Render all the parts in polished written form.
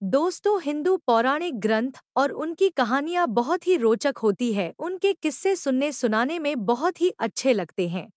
दोस्तों, हिंदू पौराणिक ग्रंथ और उनकी कहानियाँ बहुत ही रोचक होती है। उनके किस्से सुनने सुनाने में बहुत ही अच्छे लगते हैं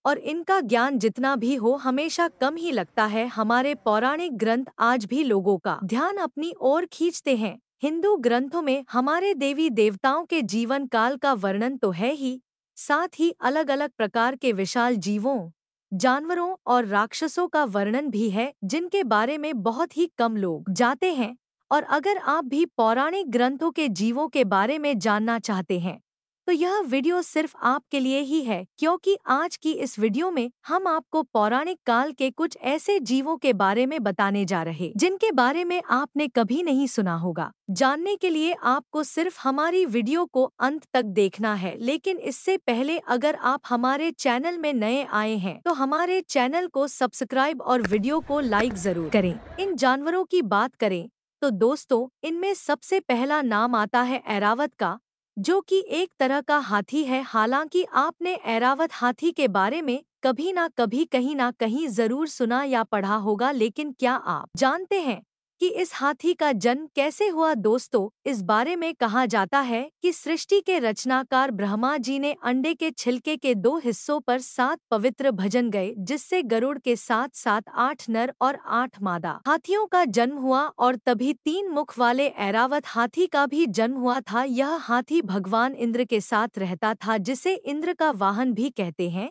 और इनका ज्ञान जितना भी हो हमेशा कम ही लगता है। हमारे पौराणिक ग्रंथ आज भी लोगों का ध्यान अपनी ओर खींचते हैं। हिंदू ग्रंथों में हमारे देवी देवताओं के जीवन काल का वर्णन तो है ही, साथ ही अलग अलग प्रकार के विशाल जीवों, जानवरों और राक्षसों का वर्णन भी है जिनके बारे में बहुत ही कम लोग जानते हैं। और अगर आप भी पौराणिक ग्रंथों के जीवों के बारे में जानना चाहते हैं तो यह वीडियो सिर्फ आपके लिए ही है, क्योंकि आज की इस वीडियो में हम आपको पौराणिक काल के कुछ ऐसे जीवों के बारे में बताने जा रहे जिनके बारे में आपने कभी नहीं सुना होगा। जानने के लिए आपको सिर्फ हमारी वीडियो को अंत तक देखना है, लेकिन इससे पहले अगर आप हमारे चैनल में नए आए हैं तो हमारे चैनल को सब्सक्राइब और वीडियो को लाइक जरूर करें। इन जानवरों की बात करें तो दोस्तों, इनमें सबसे पहला नाम आता है ऐरावत का, जो कि एक तरह का हाथी है। हालांकि आपने ऐरावत हाथी के बारे में कभी ना कभी कहीं ना कहीं जरूर सुना या पढ़ा होगा, लेकिन क्या आप जानते हैं कि इस हाथी का जन्म कैसे हुआ? दोस्तों, इस बारे में कहा जाता है कि सृष्टि के रचनाकार ब्रह्मा जी ने अंडे के छिलके के 2 हिस्सों पर 7 पवित्र भजन गए, जिससे गरुड़ के साथ साथ 8 नर और 8 मादा हाथियों का जन्म हुआ और तभी 3 मुख वाले ऐरावत हाथी का भी जन्म हुआ था। यह हाथी भगवान इंद्र के साथ रहता था, जिसे इंद्र का वाहन भी कहते हैं,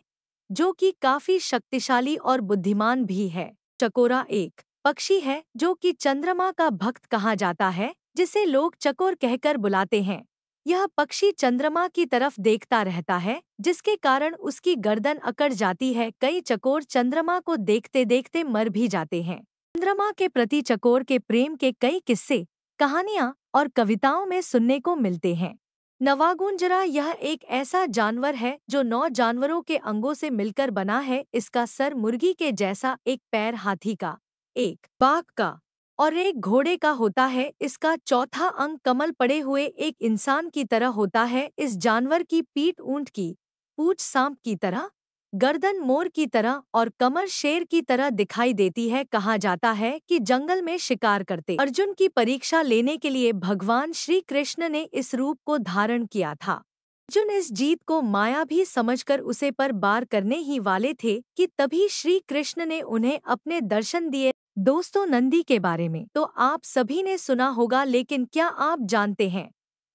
जो कि काफी शक्तिशाली और बुद्धिमान भी है। चकोरा एक पक्षी है जो कि चंद्रमा का भक्त कहा जाता है, जिसे लोग चकोर कहकर बुलाते हैं। यह पक्षी चंद्रमा की तरफ देखता रहता है, जिसके कारण उसकी गर्दन अकड़ जाती है। कई चकोर चंद्रमा को देखते देखते मर भी जाते हैं। चंद्रमा के प्रति चकोर के प्रेम के कई किस्से, कहानियां और कविताओं में सुनने को मिलते हैं। नवागुंजरा यह एक ऐसा जानवर है जो 9 जानवरों के अंगों से मिलकर बना है। इसका सर मुर्गी के जैसा, एक पैर हाथी का, एक बाघ का और एक घोड़े का होता है। इसका चौथा अंग कमल पड़े हुए एक इंसान की तरह होता है। इस जानवर की पीठ ऊंट की, पूंछ सांप की तरह, गर्दन मोर की तरह और कमर शेर की तरह दिखाई देती है। कहा जाता है कि जंगल में शिकार करते अर्जुन की परीक्षा लेने के लिए भगवान श्री कृष्ण ने इस रूप को धारण किया था। अर्जुन इस जीत को माया भी समझकर उसे पर बार करने ही वाले थे कि तभी श्री कृष्ण ने उन्हें अपने दर्शन दिए। दोस्तों, नंदी के बारे में तो आप सभी ने सुना होगा, लेकिन क्या आप जानते हैं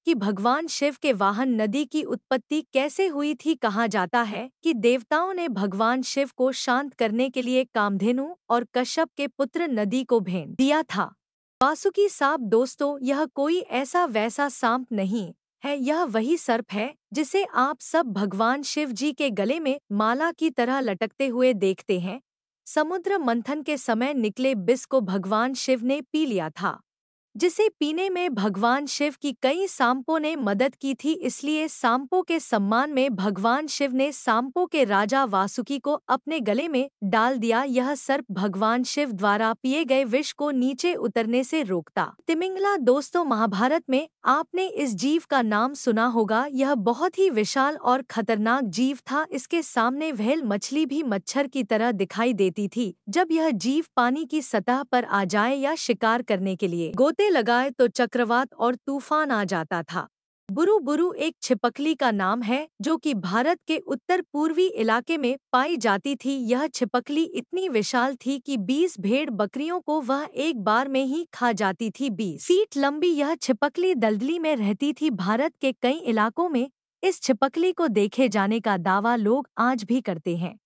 कि भगवान शिव के वाहन नदी की उत्पत्ति कैसे हुई थी? कहा जाता है कि देवताओं ने भगवान शिव को शांत करने के लिए कामधेनु और कश्यप के पुत्र नदी को भेज दिया था। वासुकी सांप दोस्तों, यह कोई ऐसा वैसा सांप नहीं है, यह वही सर्प है जिसे आप सब भगवान शिव जी के गले में माला की तरह लटकते हुए देखते हैं। समुद्र मंथन के समय निकले विष को भगवान शिव ने पी लिया था, जिसे पीने में भगवान शिव की कई सांपों ने मदद की थी। इसलिए सांपों के सम्मान में भगवान शिव ने सांपों के राजा वासुकी को अपने गले में डाल दिया। यह सर्प भगवान शिव द्वारा पिए गए विष को नीचे उतरने से रोकता। तिमिंगला दोस्तों, महाभारत में आपने इस जीव का नाम सुना होगा। यह बहुत ही विशाल और खतरनाक जीव था। इसके सामने व्हेल मछली भी मच्छर की तरह दिखाई देती थी। जब यह जीव पानी की सतह पर आ जाए या शिकार करने के लिए गोते लगाए तो चक्रवात और तूफान आ जाता था। बुरु बुरु एक छिपकली का नाम है जो कि भारत के उत्तर पूर्वी इलाके में पाई जाती थी। यह छिपकली इतनी विशाल थी कि 20 भेड़ बकरियों को वह एक बार में ही खा जाती थी। 20 फीट लंबी यह छिपकली दलदली में रहती थी। भारत के कई इलाकों में इस छिपकली को देखे जाने का दावा लोग आज भी करते हैं।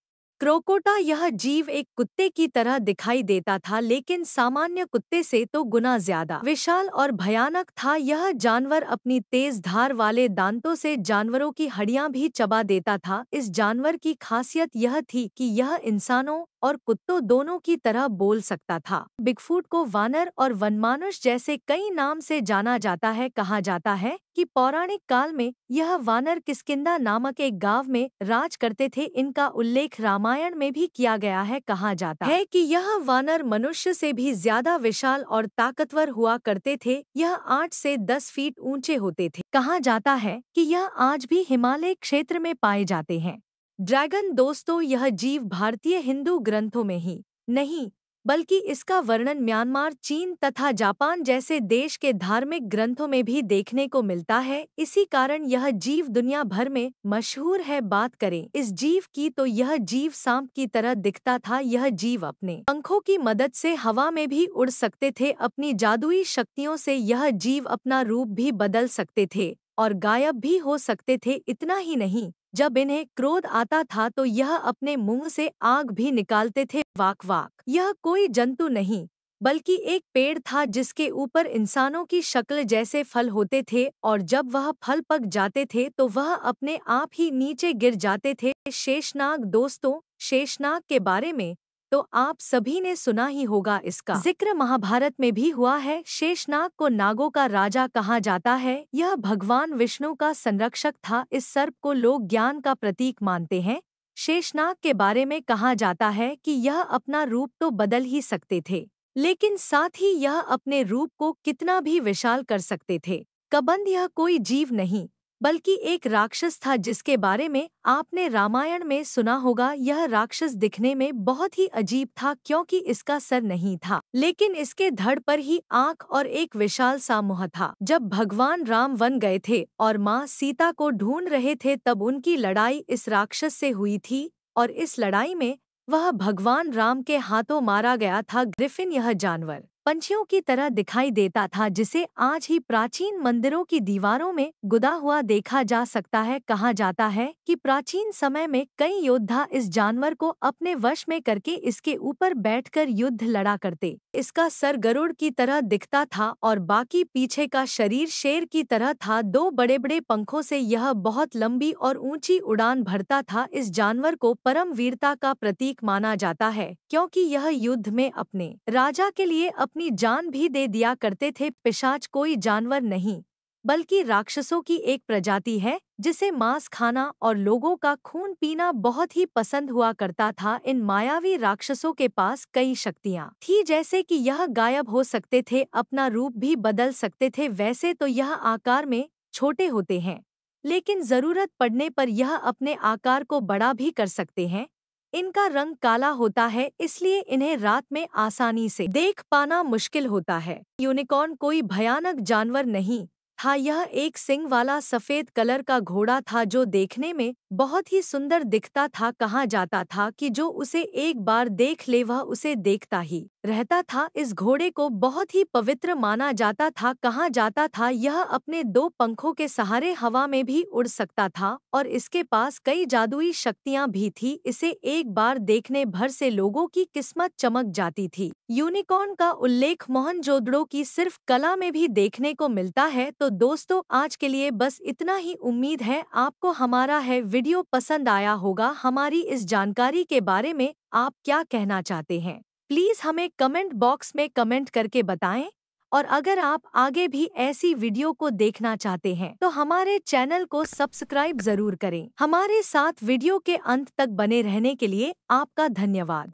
क्रोकोटा यह जीव एक कुत्ते की तरह दिखाई देता था, लेकिन सामान्य कुत्ते से तो गुना ज्यादा विशाल और भयानक था। यह जानवर अपनी तेज धार वाले दांतों से जानवरों की हड्डियां भी चबा देता था। इस जानवर की खासियत यह थी कि यह इंसानों और कुत्तों दोनों की तरह बोल सकता था। बिगफूट को वानर और वनमानुष जैसे कई नाम से जाना जाता है। कहा जाता है कि पौराणिक काल में यह वानर किष्किंधा नामक एक गांव में राज करते थे। इनका उल्लेख रामायण में भी किया गया है। कहा जाता है कि यह वानर मनुष्य से भी ज्यादा विशाल और ताकतवर हुआ करते थे। यह 8 से 10 फीट ऊंचे होते थे। कहा जाता है कि यह आज भी हिमालय क्षेत्र में पाए जाते हैं। ड्रैगन दोस्तों, यह जीव भारतीय हिंदू ग्रंथों में ही नहीं बल्कि इसका वर्णन म्यांमार, चीन तथा जापान जैसे देश के धार्मिक ग्रंथों में भी देखने को मिलता है। इसी कारण यह जीव दुनिया भर में मशहूर है। बात करें इस जीव की तो यह जीव सांप की तरह दिखता था। यह जीव अपने पंखों की मदद से हवा में भी उड़ सकते थे। अपनी जादुई शक्तियों से यह जीव अपना रूप भी बदल सकते थे और गायब भी हो सकते थे। इतना ही नहीं, जब इन्हें क्रोध आता था तो यह अपने मुंह से आग भी निकालते थे। वाक वाक। यह कोई जंतु नहीं बल्कि एक पेड़ था जिसके ऊपर इंसानों की शक्ल जैसे फल होते थे और जब वह फल पक जाते थे तो वह अपने आप ही नीचे गिर जाते थे। शेषनाग। दोस्तों, शेषनाग के बारे में तो आप सभी ने सुना ही होगा। इसका जिक्र महाभारत में भी हुआ है। शेषनाग को नागों का राजा कहा जाता है। यह भगवान विष्णु का संरक्षक था। इस सर्प को लोग ज्ञान का प्रतीक मानते हैं। शेषनाग के बारे में कहा जाता है कि यह अपना रूप तो बदल ही सकते थे, लेकिन साथ ही यह अपने रूप को कितना भी विशाल कर सकते थे। कबंध। यह कोई जीव नहीं बल्कि एक राक्षस था जिसके बारे में आपने रामायण में सुना होगा। यह राक्षस दिखने में बहुत ही अजीब था क्योंकि इसका सर नहीं था, लेकिन इसके धड़ पर ही आंख और एक विशाल सा मुंह था। जब भगवान राम वन गए थे और माँ सीता को ढूंढ रहे थे तब उनकी लड़ाई इस राक्षस से हुई थी और इस लड़ाई में वह भगवान राम के हाथों मारा गया था। ग्रिफिन। यह जानवर पंछियों की तरह दिखाई देता था जिसे आज ही प्राचीन मंदिरों की दीवारों में गुदा हुआ देखा जा सकता है। कहा जाता है कि प्राचीन समय में कई योद्धा इस जानवर को अपने वश में करके इसके ऊपर बैठकर युद्ध लड़ा करते। इसका सर गरुड़ की तरह दिखता था और बाकी पीछे का शरीर शेर की तरह था। दो बड़े बड़े पंखों से यह बहुत लंबी और ऊंची उड़ान भरता था। इस जानवर को परम वीरता का प्रतीक माना जाता है क्योंकि यह युद्ध में अपने राजा के लिए अपनी जान भी दे दिया करते थे। पिशाच कोई जानवर नहीं बल्कि राक्षसों की एक प्रजाति है जिसे मांस खाना और लोगों का खून पीना बहुत ही पसंद हुआ करता था। इन मायावी राक्षसों के पास कई शक्तियां थी, जैसे कि यह गायब हो सकते थे, अपना रूप भी बदल सकते थे। वैसे तो यह आकार में छोटे होते हैं, लेकिन जरूरत पड़ने पर यह अपने आकार को बड़ा भी कर सकते हैं। इनका रंग काला होता है, इसलिए इन्हें रात में आसानी से देख पाना मुश्किल होता है। यूनिकॉर्न कोई भयानक जानवर नहीं था। यह एक सींग वाला सफेद कलर का घोड़ा था जो देखने में बहुत ही सुंदर दिखता था। कहा जाता था कि जो उसे एक बार देख ले वह उसे देखता ही रहता था। इस घोड़े को बहुत ही पवित्र माना जाता था। कहा जाता था यह अपने दो पंखों के सहारे हवा में भी उड़ सकता था और इसके पास कई जादुई शक्तियां भी थी। इसे एक बार देखने भर से लोगों की किस्मत चमक जाती थी। यूनिकॉर्न का उल्लेख मोहनजोदड़ो की सिर्फ कला में भी देखने को मिलता है। तो दोस्तों, आज के लिए बस इतना ही। उम्मीद है आपको हमारा वीडियो पसंद आया होगा। हमारी इस जानकारी के बारे में आप क्या कहना चाहते हैं, प्लीज हमें कमेंट बॉक्स में कमेंट करके बताएं। और अगर आप आगे भी ऐसी वीडियो को देखना चाहते हैं तो हमारे चैनल को सब्सक्राइब जरूर करें। हमारे साथ वीडियो के अंत तक बने रहने के लिए आपका धन्यवाद।